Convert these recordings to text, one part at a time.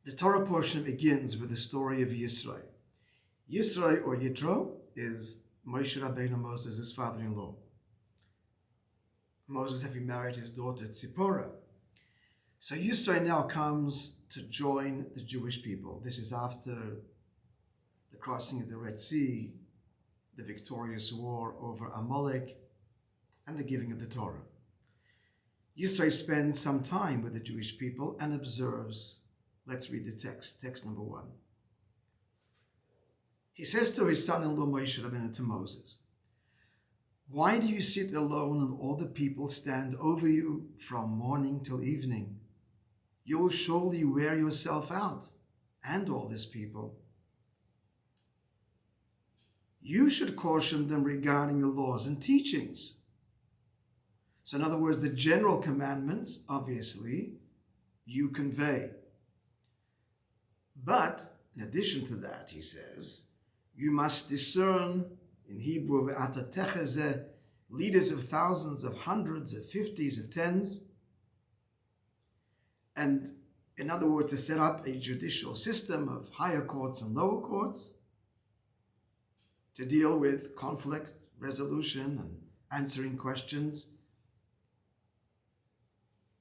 The Torah portion begins with the story of Yisro. Yisro, or Yitro, is Moshe Rabbeinu, Moses' father-in-law. Moses having married his daughter Tzipporah. So Yisro now comes to join the Jewish people. This is after the crossing of the Red Sea, the victorious war over Amalek, and the giving of the Torah. Yisro spends some time with the Jewish people and observes. Let's read the text number 1. He says to his son-in-law Moishe Rabbeinu, to Moses, "Why do you sit alone and all the people stand over you from morning till evening? You will surely wear yourself out, and all this people. You should caution them regarding the laws and teachings." So in other words, the general commandments, obviously, you convey. But in addition to that, he says, you must discern, in Hebrew, leaders of thousands, of hundreds, of fifties, of tens. And in other words, to set up a judicial system of higher courts and lower courts to deal with conflict resolution and answering questions.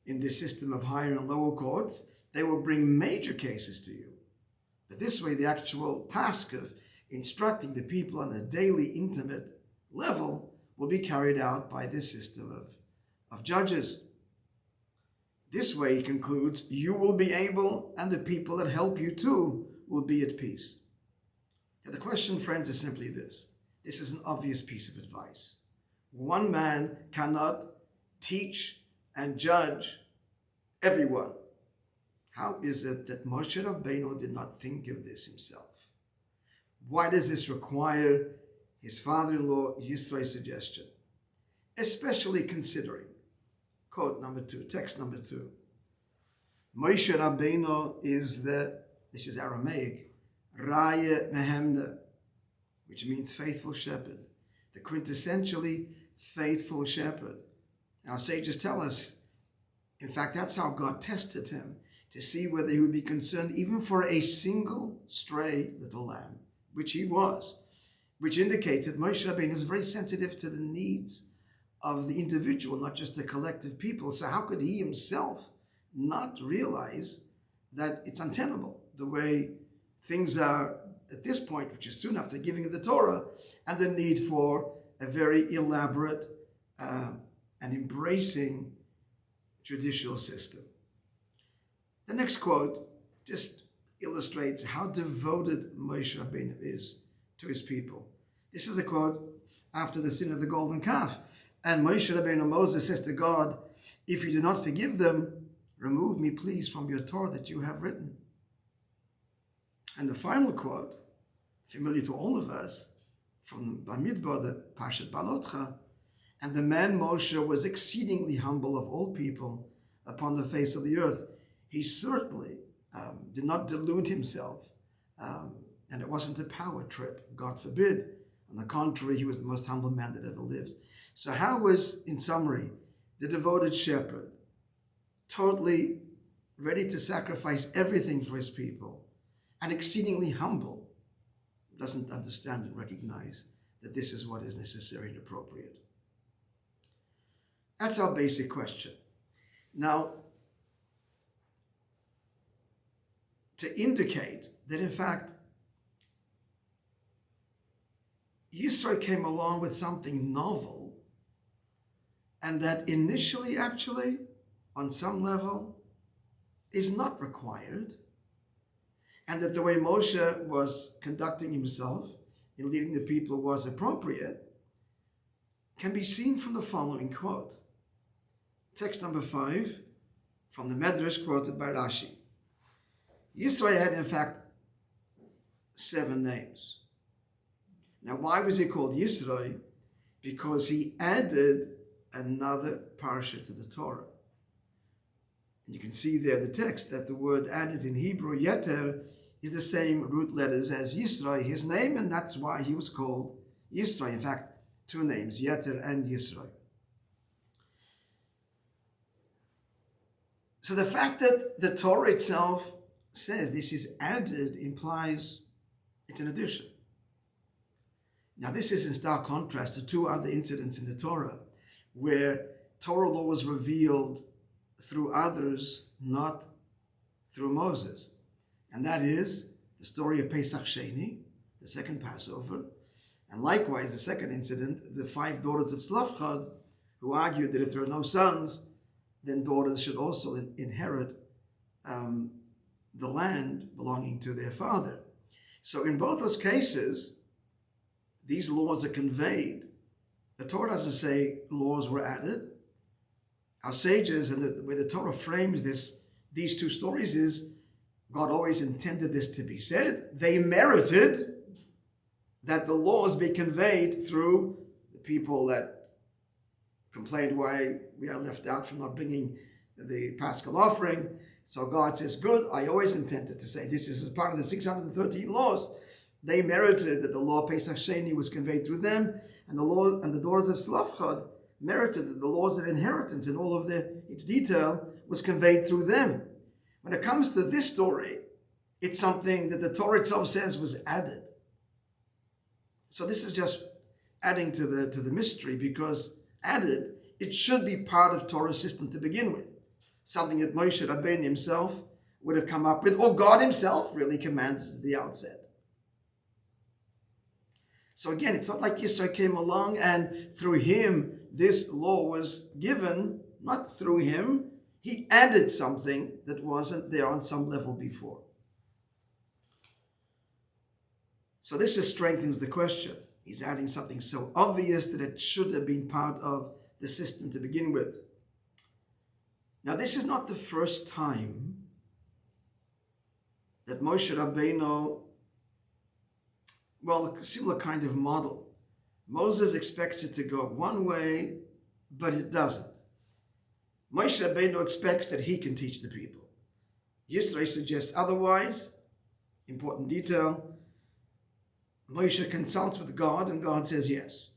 In this system of higher and lower courts, they will bring major cases to you. But this way, the actual task of instructing the people on a daily, intimate level will be carried out by this system of judges. This way, he concludes, you will be able, and the people that help you too, will be at peace. Now, the question, friends, is simply this. This is an obvious piece of advice. One man cannot teach and judge everyone. How is it that Moshe Rabbeinu did not think of this himself? Why does this require his father-in-law Yisro's suggestion? Especially considering, quote number 2, text number 2, Moshe Rabbeinu is this is Aramaic, Raya Mehemda, which means faithful shepherd, the quintessentially faithful shepherd. Our sages tell us, in fact, that's how God tested him, to see whether he would be concerned even for a single stray little lamb, which he was, which indicates that Moshe Rabbeinu is very sensitive to the needs of the individual, not just the collective people. So how could he himself not realize that it's untenable, the way things are at this point, which is soon after giving of the Torah, and the need for a very elaborate and embracing judicial system. The next quote just illustrates how devoted Moshe Rabbeinu is to his people. This is a quote after the sin of the golden calf. And Moshe Rabbeinu, Moses, says to God, "If you do not forgive them, remove me, please, from your Torah that you have written." And the final quote, familiar to all of us, from Bamidbar, the Parshat Balotcha, "And the man Moshe was exceedingly humble of all people upon the face of the earth." He certainly did not delude himself, and it wasn't a power trip, God forbid. On the contrary, he was the most humble man that ever lived. So how was, in summary, the devoted shepherd totally ready to sacrifice everything for his people and exceedingly humble, doesn't understand and recognize that this is what is necessary and appropriate? That's our basic question. Now, to indicate that, in fact, Yisro came along with something novel, and that initially, actually, on some level, is not required, and that the way Moshe was conducting himself in leading the people was appropriate, can be seen from the following quote. Text number 5, from the Medrash quoted by Rashi. Yisro had, in fact, 7 names. Now, why was he called Yisro? Because he added another parsha to the Torah. And you can see there in the text that the word added in Hebrew, Yeter, is the same root letters as Yisro, his name, and that's why he was called Yisro. In fact, 2 names, Yeter and Yisro. So the fact that the Torah itself says this is added implies it's an addition. Now this is in stark contrast to two other incidents in the Torah where Torah law was revealed through others, not through Moses. And that is the story of Pesach Sheni, the second Passover, and likewise the second incident, the 5 daughters of Tzlafchad, who argued that if there are no sons, then daughters should also inherit the land belonging to their father. So in both those cases, these laws are conveyed. The Torah doesn't say laws were added. Our sages, and the way the Torah frames these two stories is, God always intended this to be said. They merited that the laws be conveyed through the people that complained why we are left out from not bringing the Paschal offering. So God says, good, I always intended to say this is as part of the 613 laws. They merited that the law of Pesach Sheni was conveyed through them, and the law and the daughters of Tzlafchad merited that the laws of inheritance in all of its detail was conveyed through them. When it comes to this story, it's something that the Torah itself says was added. So this is just adding to the mystery, because added, it should be part of Torah's system to begin with. Something that Moshe Rabbeinu himself would have come up with, or God himself really commanded at the outset. So again, it's not like Yisro came along and through him this law was given, not through him. He added something that wasn't there on some level before. So this just strengthens the question. He's adding something so obvious that it should have been part of the system to begin with. Now, this is not the first time that Moshe Rabbeinu, well, a similar kind of model. Moses expects it to go one way, but it doesn't. Moshe Rabbeinu expects that he can teach the people. Yitro suggests otherwise. Important detail. Moshe consults with God, and God says yes.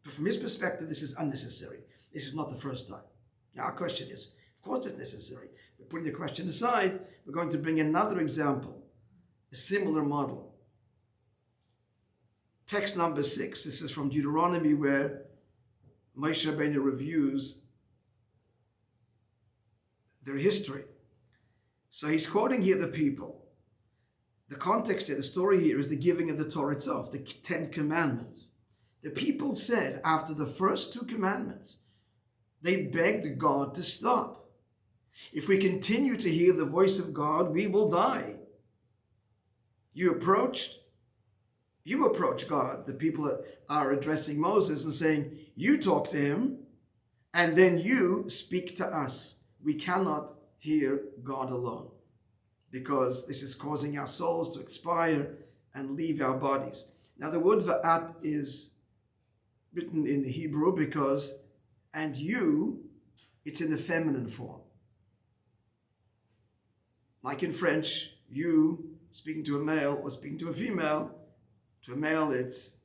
But from his perspective, this is unnecessary. This is not the first time. Now, our question is, of course it's necessary. But putting the question aside, we're going to bring another example, a similar model. Text number 6. This is from Deuteronomy, where Moshe Rabbeinu reviews their history. So he's quoting here the people. The context here, the story here is the giving of the Torah itself, the 10 commandments. The people said after the first 2 commandments, they begged God to stop. If we continue to hear the voice of God, we will die. You approach God. The people are addressing Moses and saying, you talk to him, and then you speak to us. We cannot hear God alone, because this is causing our souls to expire and leave our bodies. Now the word va'at is written in the Hebrew because, and you, it's in the feminine form. Like in French, you speaking to a male or speaking to a female. To a male, it's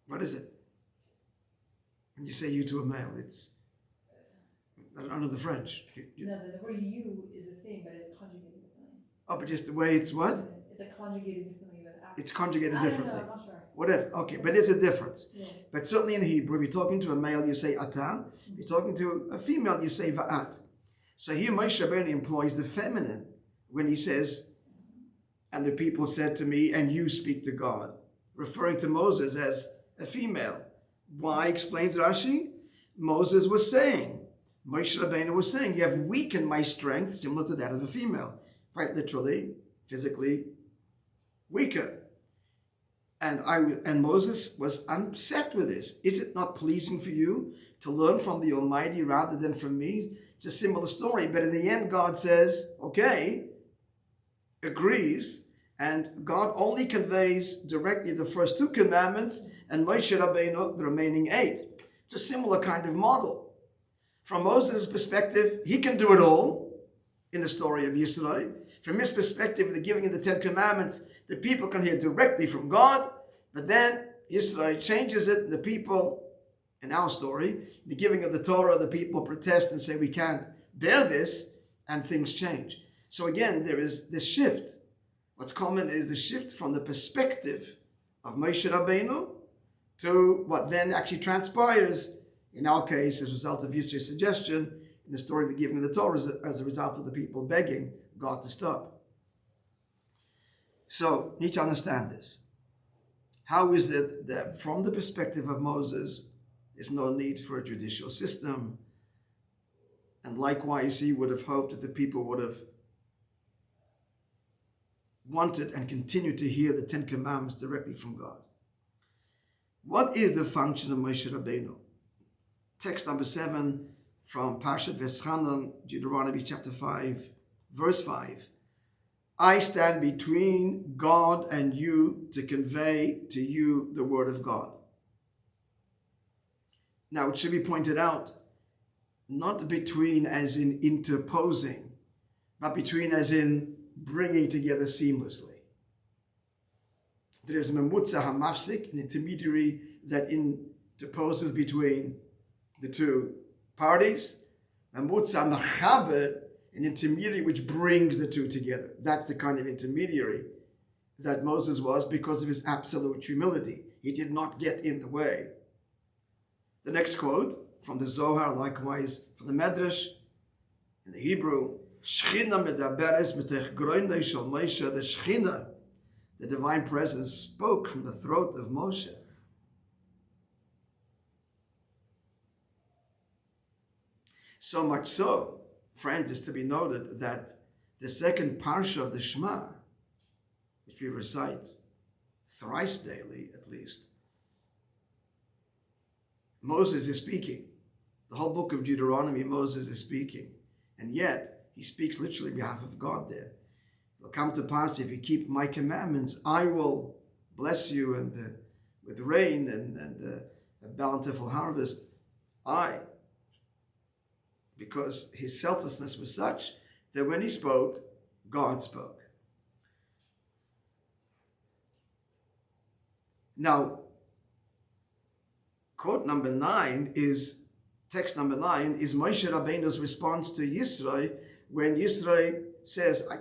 what is it? When you say you to a male, it's I don't know the French. No, the word you is the same, but it's conjugated differently. Oh, but just the way it's what? It's like conjugated differently. It's conjugated differently. I'm not sure. Whatever. Okay, but there's a difference. Yeah. But certainly in Hebrew, if you're talking to a male, you say ata. If you're talking to a female, you say va'at. So here Moshe Rabbeinu employs the feminine when he says, and the people said to me, and you speak to God, referring to Moses as a female. Why, explains Rashi? Moses was saying, Moshe Rabbeinu was saying, you have weakened my strength similar to that of a female. Quite literally, physically weaker. And Moses was upset with this. Is it not pleasing for you to learn from the Almighty rather than from me? It's a similar story, but in the end, God says, okay, agrees, and God only conveys directly the first 2 commandments, and Moshe Rabbeinu the remaining 8. It's a similar kind of model. From Moses' perspective, he can do it all in the story of Yisro. From his perspective, the giving of the 10 commandments, the people can hear directly from God, but then Yisro changes it, and the people In our story, the giving of the Torah, the people protest and say we can't bear this, and things change. So again, there is this shift. What's common is the shift from the perspective of Moshe Rabbeinu to what then actually transpires, in our case, as a result of Yitro's suggestion, in the story of the giving of the Torah, as a result of the people begging God to stop. So, you need to understand this. How is it that from the perspective of Moses, there's no need for a judicial system? And likewise, he would have hoped that the people would have wanted and continued to hear the Ten Commandments directly from God. What is the function of Moshe Rabbeinu? Text number 7 from Parshat Veschanan, Deuteronomy chapter 5, verse 5. I stand between God and you to convey to you the word of God. Now, it should be pointed out, not between as in interposing, but between as in bringing together seamlessly. There is memutza hamafsik, an intermediary that interposes between the two parties. Memutza machaber, an intermediary which brings the two together. That's the kind of intermediary that Moses was because of his absolute humility. He did not get in the way. The next quote from the Zohar, likewise from the Medrash, in the Hebrew, Shechina medaberes b'tech groinei shel Moshe, the Shechina, the divine presence, spoke from the throat of Moshe. So much so, friend, is to be noted that the second parsha of the Shema, which we recite thrice daily at least, Moses is speaking. The whole book of Deuteronomy, Moses is speaking. And yet, he speaks literally on behalf of God there. It'll come to pass, if you keep my commandments, I will bless you with rain and a bountiful harvest. Because his selflessness was such that when he spoke, God spoke. Now, text number 9 is Moshe Rabbeinu's response to Yitro when Yitro says, I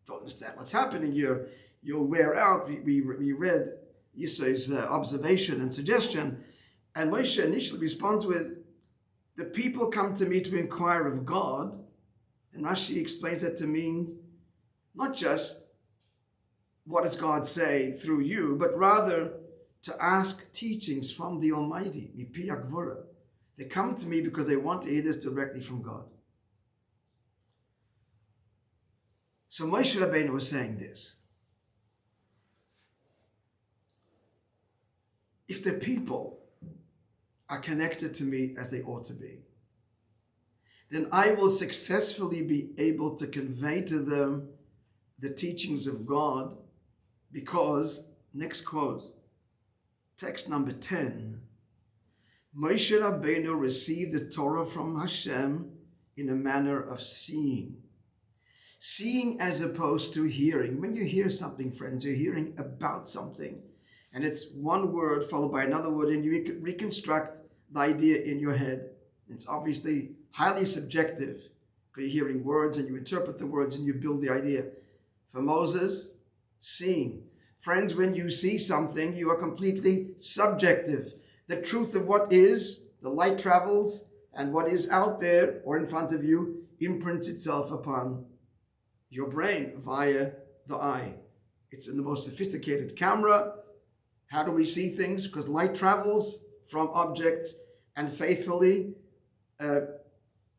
don't understand what's happening here. You'll wear out. We read Yitro's observation and suggestion, and Moshe initially responds with, the people come to me to inquire of God, and Rashi explains that to mean not just what does God say through you, but rather to ask teachings from the Almighty. Mipi Akvura. They come to me because they want to hear this directly from God. So Moshe Rabbeinu was saying this. If the people are connected to me as they ought to be, then I will successfully be able to convey to them the teachings of God because, next quote, text number 10, Moshe Rabbeinu received the Torah from Hashem in a manner of seeing. Seeing as opposed to hearing. When you hear something, friends, you're hearing about something. And it's one word followed by another word, and you reconstruct the idea in your head. It's obviously highly subjective, because you're hearing words and you interpret the words and you build the idea. For Moses, seeing. Friends, when you see something, you are completely subjective. The truth of what is, the light travels, and what is out there or in front of you imprints itself upon your brain via the eye. It's in the most sophisticated camera. How do we see things? Because light travels from objects and faithfully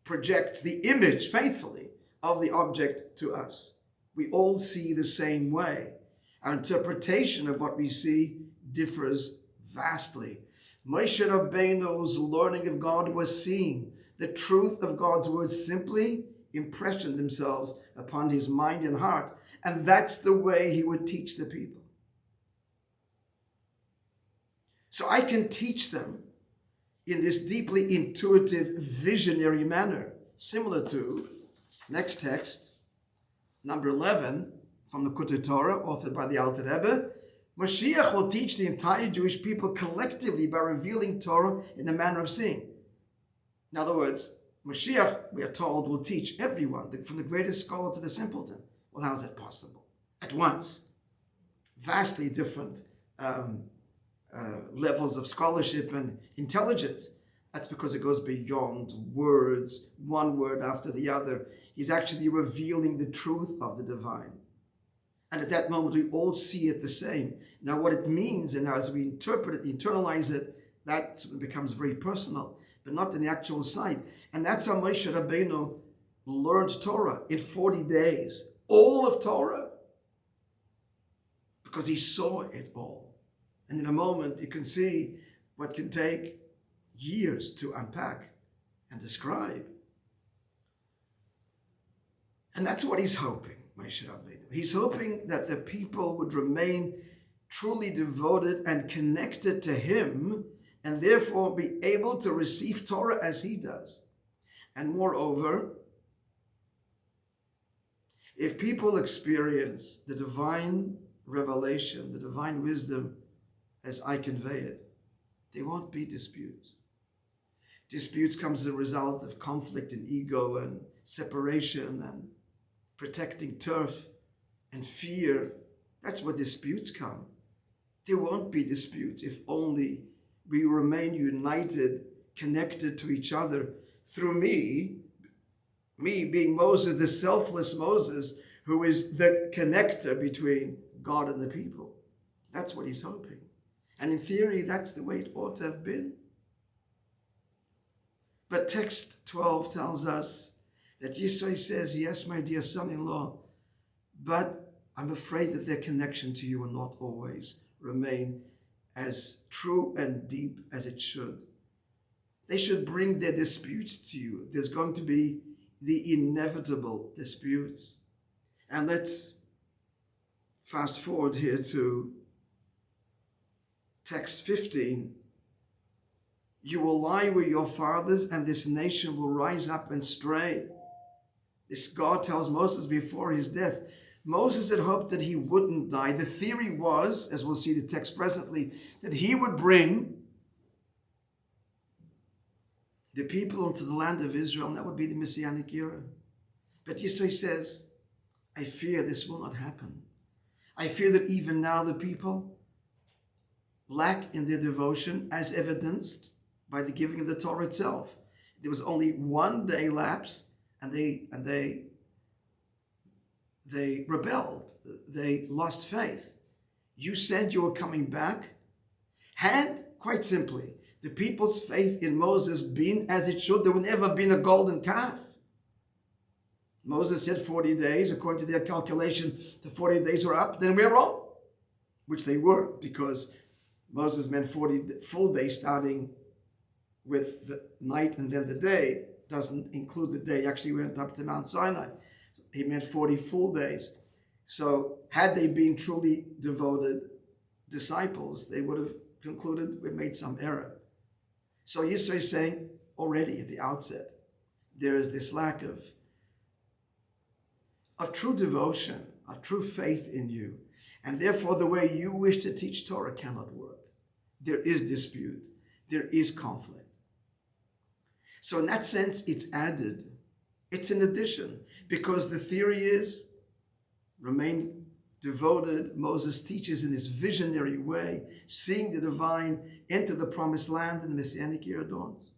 projects the image faithfully of the object to us. We all see the same way. Our interpretation of what we see differs vastly. Moshe Rabbeinu's learning of God was seeing. The truth of God's words simply impressioned themselves upon his mind and heart. And that's the way he would teach the people. So I can teach them in this deeply intuitive, visionary manner, similar to, next text, number 11, from the Kutu Torah, authored by the Alter Rebbe, Mashiach will teach the entire Jewish people collectively by revealing Torah in a manner of seeing. In other words, Mashiach, we are told, will teach everyone, from the greatest scholar to the simpleton. Well, how is that possible? At once. Vastly different levels of scholarship and intelligence. That's because it goes beyond words, one word after the other. He's actually revealing the truth of the divine. And at that moment, we all see it the same. Now, what it means, and as we interpret it, internalize it, that becomes very personal, but not in the actual sight. And that's how Moshe Rabbeinu learned Torah in 40 days. All of Torah. Because he saw it all. And in a moment, you can see what can take years to unpack and describe. And that's what he's hoping, Moshe Rabbeinu. He's hoping that the people would remain truly devoted and connected to him, and therefore be able to receive Torah as he does. And moreover, if people experience the divine revelation, the divine wisdom as I convey it, there won't be disputes. Disputes come as a result of conflict and ego and separation and protecting turf and fear. That's where disputes come. There won't be disputes if only we remain united, connected to each other through me being Moses, the selfless Moses, who is the connector between God and the people. That's what he's hoping. And in theory, that's the way it ought to have been. But text 12 tells us that Yitro says, yes, my dear son-in-law, but I'm afraid that their connection to you will not always remain as true and deep as it should. They should bring their disputes to you. There's going to be the inevitable disputes. And let's fast forward here to text 15. You will lie with your fathers, and this nation will rise up and stray. This God tells Moses before his death. Moses had hoped that he wouldn't die. The theory was, as we'll see the text presently, that he would bring the people into the land of Israel, and that would be the Messianic era. But Yitro says, I fear this will not happen. I fear that even now the people lack in their devotion, as evidenced by the giving of the Torah itself. There was only one day lapse, and they rebelled. They lost faith. You said you were coming back. Had, quite simply, the people's faith in Moses been as it should, there would never have been a golden calf. Moses said 40 days. According to their calculation, the 40 days were up. Then we're wrong, which they were, because Moses meant 40 full days starting with the night and then the day. Doesn't include the day. Actually went up to Mount Sinai. He meant 40 full days. So had they been truly devoted disciples, they would have concluded we made some error. So Yisro is saying already at the outset, there is this lack of true devotion, of true faith in you. And therefore the way you wish to teach Torah cannot work. There is dispute. There is conflict. So in that sense, it's added. It's an addition. Because the theory is, remain devoted. Moses teaches in this visionary way, seeing the divine enter the promised land and the Messianic era dawns.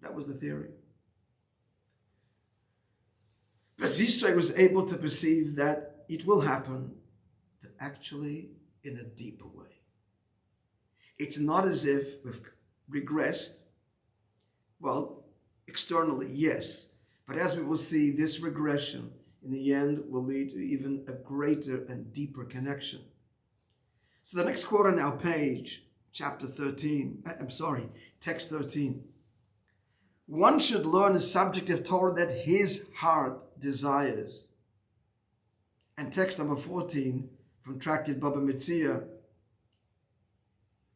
That was the theory. But Yisro was able to perceive that it will happen, but actually in a deeper way. It's not as if we've regressed. Well, externally, yes. But as we will see, this regression in the end will lead to even a greater and deeper connection. So the next quote on our page, text 13. One should learn a subject of Torah that his heart desires. And text number 14 from Tractate Baba Metzia.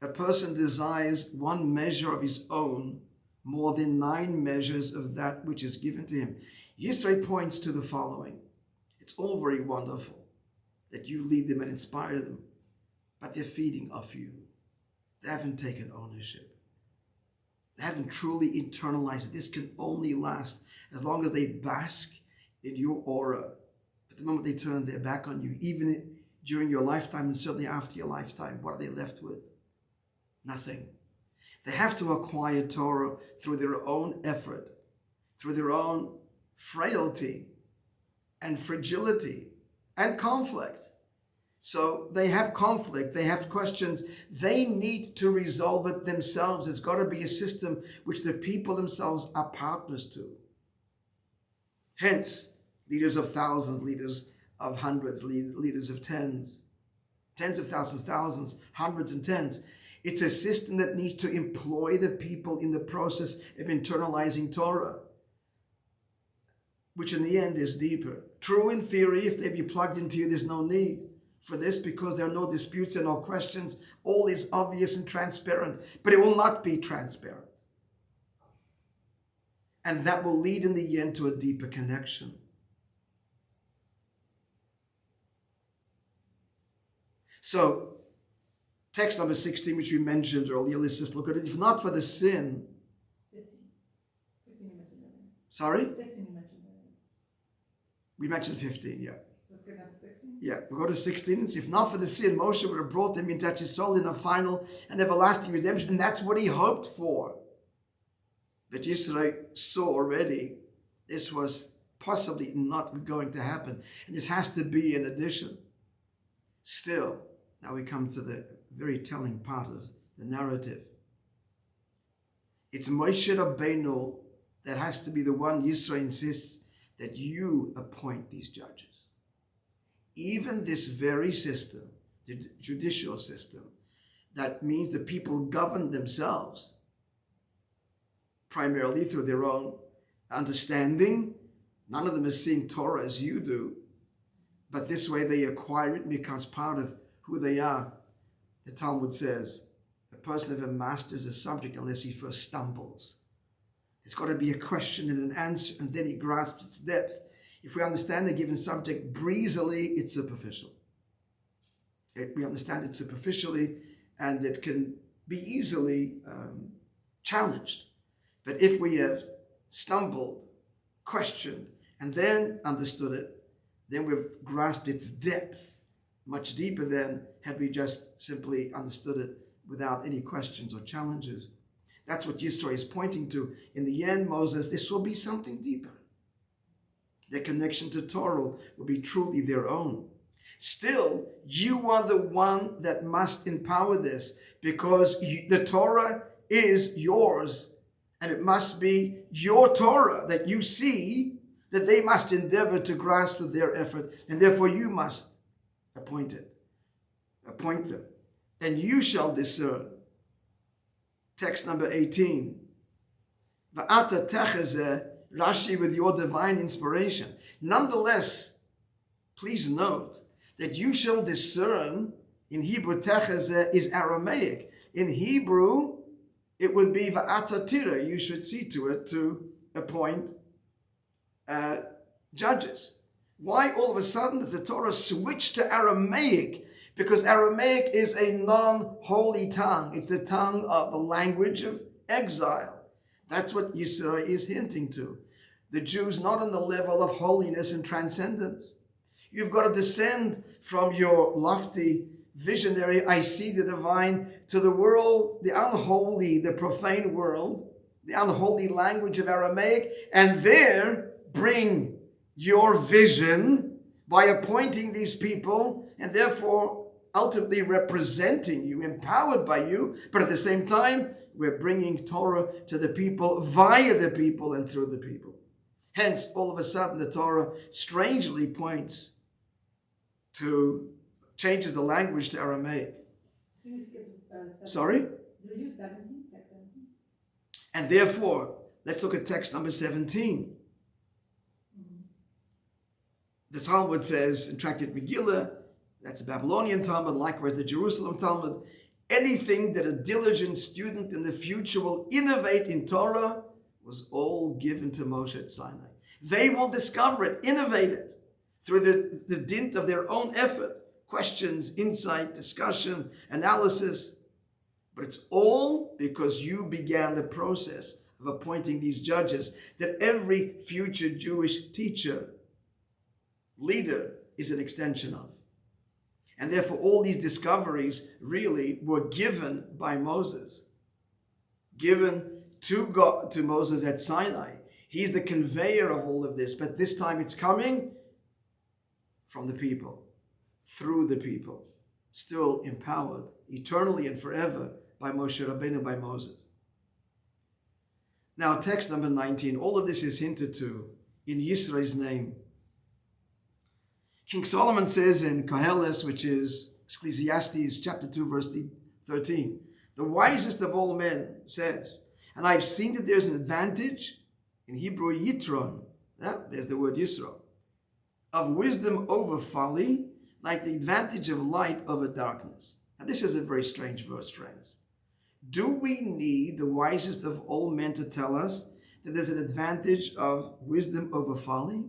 A person desires one measure of his own more than 9 measures of that which is given to him. Yisro points to the following. It's all very wonderful that you lead them and inspire them. but they're feeding off you. They haven't taken ownership. They haven't truly internalized it. This can only last as long as they bask in your aura. But the moment they turn their back on you, even during your lifetime and certainly after your lifetime, what are they left with? Nothing. They have to acquire Torah through their own effort, through their own frailty and fragility and conflict. So they have conflict, they have questions, they need to resolve it themselves. It's got to be a system which the people themselves are partners to. Hence, leaders of thousands, leaders of hundreds, leaders of tens of thousands, hundreds and tens. It's a system that needs to employ the people in the process of internalizing Torah, which in the end is deeper. True in theory, if they be plugged into you, there's no need for this because there are no disputes and no questions. All is obvious and transparent, but it will not be transparent. And that will lead in the end to a deeper connection. So, text number 16, which we mentioned earlier, let's just look at it. If not for the sin... 15 you mentioned earlier. Sorry? 15 you mentioned earlier. We mentioned 15, yeah. So let's get down to 16? Yeah, we'll go to 16. It's, if not for the sin, Moshe would have brought them into his soul in a final and everlasting redemption. And that's what he hoped for. But Yisro saw already this was possibly not going to happen. And this has to be an addition. Still, now we come to the very telling part of the narrative. It's Moishe Rabbeinu that has to be the one, Yisro insists, that you appoint these judges. Even this very system, the judicial system, that means the people govern themselves primarily through their own understanding. None of them is seeing Torah as you do, but this way they acquire it and becomes part of who they are. The Talmud says, a person never masters a subject unless he first stumbles. It's got to be a question and an answer, and then he grasps its depth. If we understand a given subject breezily, it's superficial. We understand it superficially, and it can be easily challenged. But if we have stumbled, questioned, and then understood it, then we've grasped its depth much deeper than had we just simply understood it without any questions or challenges. That's what Yitro is pointing to. In the end, Moses, this will be something deeper. Their connection to Torah will be truly their own. Still, you are the one that must empower this, because the Torah is yours, and it must be your Torah that you see that they must endeavor to grasp with their effort, and therefore you must appoint them, and you shall discern. Text number 18. Va'ata techezeh, Rashi with your divine inspiration. Nonetheless, please note that you shall discern, in Hebrew, techezeh is Aramaic. In Hebrew, it would be va'ata tira. You should see to it to appoint judges. Why all of a sudden does the Torah switch to Aramaic? Because Aramaic is a non-holy tongue. It's the tongue of the language of exile. That's what Yisro is hinting to. The Jews not on the level of holiness and transcendence. You've got to descend from your lofty, visionary, I see the divine, to the world, the unholy, the profane world, the unholy language of Aramaic, and there bring your vision by appointing these people, and therefore ultimately representing you, empowered by you, but at the same time, we're bringing Torah to the people, via the people, and through the people. Hence, all of a sudden, the Torah strangely points to, changes the language to Aramaic. Can we skip 17? Sorry? Did we do 17? Text 17? And therefore, let's look at text number 17. The Talmud says, in Tractate Megillah, that's a Babylonian Talmud, likewise the Jerusalem Talmud, anything that a diligent student in the future will innovate in Torah was all given to Moshe at Sinai. They will discover it, innovate it, through the dint of their own effort. questions, insight, discussion, analysis. But it's all because you began the process of appointing these judges that every future Jewish teacher, leader, is an extension of. And therefore all these discoveries really were given by Moses, given to God, to Moses at Sinai. He's the conveyor of all of this, but this time it's coming from the people, through the people, still empowered eternally and forever by Moshe Rabbeinu, by Moses. Now, text number 19, all of this is hinted to in Yisro's name. King Solomon says in Koheles, which is Ecclesiastes chapter 2, verse 13, the wisest of all men says, and I've seen that there's an advantage, in Hebrew, Yitron, there's the word Yisro, of wisdom over folly, like the advantage of light over darkness. Now, this is a very strange verse, friends. Do we need the wisest of all men to tell us that there's an advantage of wisdom over folly?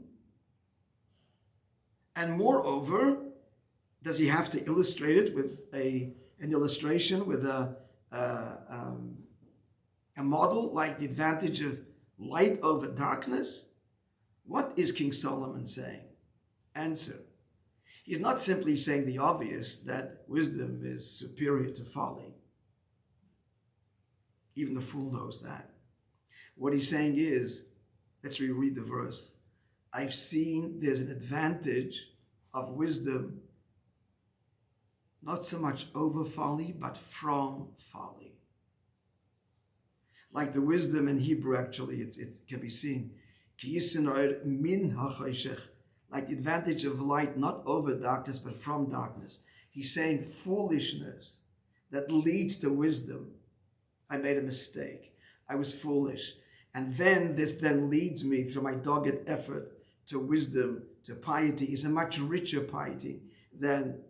And moreover, does he have to illustrate it with an illustration, with a model like the advantage of light over darkness? What is King Solomon saying? Answer. He's not simply saying the obvious, that wisdom is superior to folly. Even the fool knows that. What he's saying is, let's reread the verse. I've seen there's an advantage of wisdom, not so much over folly, but from folly. Like the wisdom in Hebrew, actually, it can be seen. Like the advantage of light, not over darkness, but from darkness. He's saying foolishness that leads to wisdom. I made a mistake. I was foolish. And then this leads me through my dogged effort to wisdom, to piety. Is a much richer piety than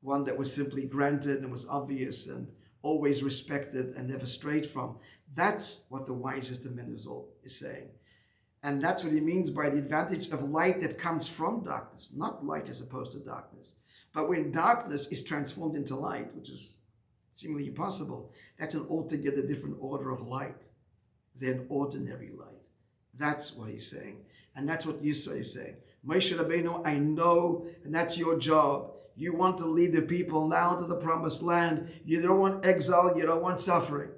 one that was simply granted and was obvious and always respected and never strayed from. That's what the wisest of men is saying. And that's what he means by the advantage of light that comes from darkness, not light as opposed to darkness. But when darkness is transformed into light, which is seemingly impossible, that's an altogether different order of light than ordinary light. That's what he's saying. And that's what Yisro is saying. Moshe Rabbeinu, I know, and that's your job. You want to lead the people now to the promised land. You don't want exile, you don't want suffering.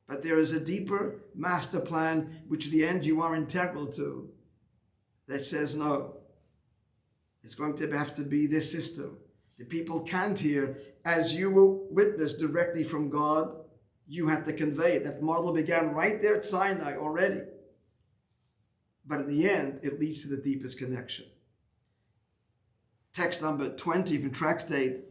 But there is a deeper master plan, which in the end you are integral to, that says no. It's going to have to be this system. The people can't hear, as you will witness directly from God, you have to convey it. That model began right there at Sinai already. But in the end, it leads to the deepest connection. Text number 20 from Tractate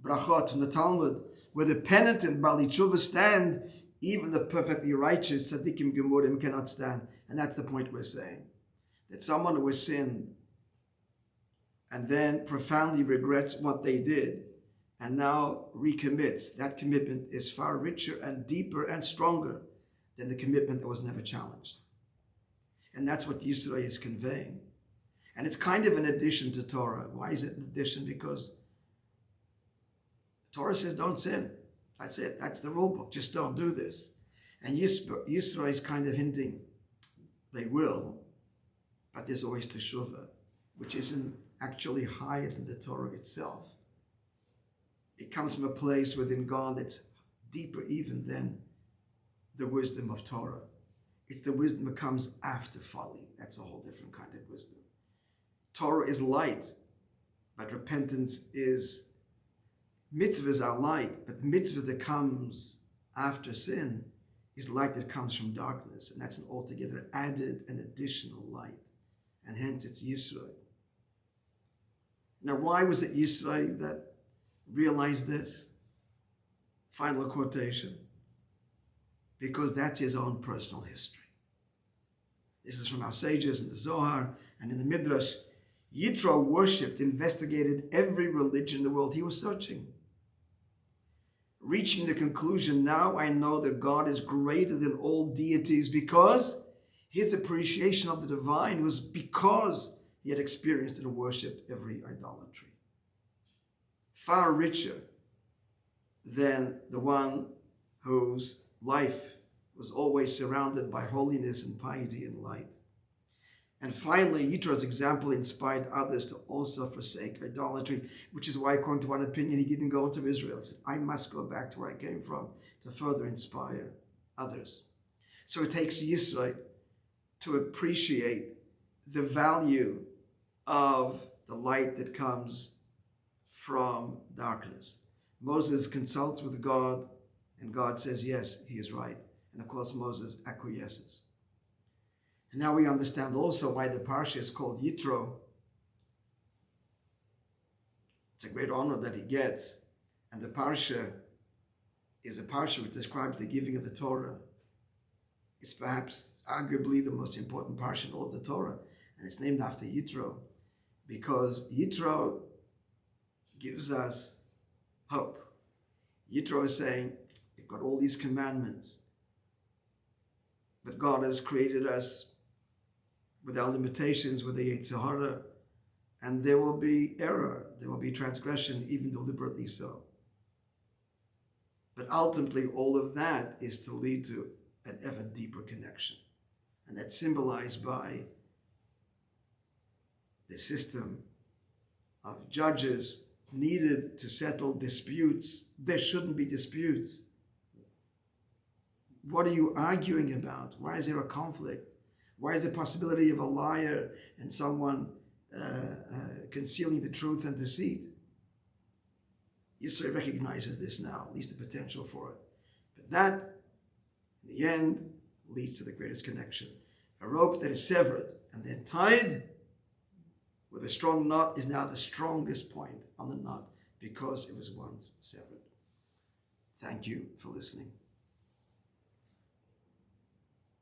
Brachot from the Talmud, where the penitent Bali Tshuva stand, even the perfectly righteous Tzaddikim Gemurim cannot stand. And that's the point we're saying. That someone who has sinned and then profoundly regrets what they did and now recommits, that commitment is far richer and deeper and stronger than the commitment that was never challenged. And that's what Yisro is conveying. And it's kind of an addition to Torah. Why is it an addition? Because Torah says don't sin. That's it. That's the rule book. Just don't do this. And Yisro is kind of hinting they will, but there's always teshuvah, which isn't actually higher than the Torah itself. It comes from a place within God that's deeper even than the wisdom of Torah. It's the wisdom that comes after folly. That's a whole different kind of wisdom. Torah is light, but repentance is, mitzvahs are light, but the mitzvah that comes after sin is light that comes from darkness, and that's an altogether added and additional light, and hence it's Yisro. Now, why was it Yisro that realized this? Final quotation. Because that's his own personal history. This is from our sages in the Zohar and in the Midrash. Yitro worshipped, investigated every religion in the world. He was searching, reaching the conclusion, now I know that God is greater than all deities, because his appreciation of the divine was because he had experienced and worshipped every idolatry. far richer than the one whose life was always surrounded by holiness and piety and light. And finally, Yitro's example inspired others to also forsake idolatry, which is why, according to one opinion, he didn't go into Israel. He said, I must go back to where I came from to further inspire others. So it takes Yisro to appreciate the value of the light that comes from darkness. Moses consults with God, and God says, yes, he is right. And of course, Moses acquiesces. And now we understand also why the Parsha is called Yitro. It's a great honor that he gets. And the Parsha is a Parsha which describes the giving of the Torah. It's perhaps arguably the most important Parsha in all of the Torah. And it's named after Yitro, because Yitro gives us hope. Yitro is saying, you've got all these commandments, but God has created us with our limitations, with the Yetzer Hara, and there will be error, there will be transgression, even deliberately so. But ultimately, all of that is to lead to an ever deeper connection. And that's symbolized by the system of judges needed to settle disputes. There shouldn't be disputes. What are you arguing about? Why is there a conflict? Why is there possibility of a liar and someone concealing the truth and deceit? Yisro recognizes this now, at least the potential for it. But that, in the end, leads to the greatest connection. A rope that is severed and then tied with a strong knot is now the strongest point on the knot because it was once severed. Thank you for listening.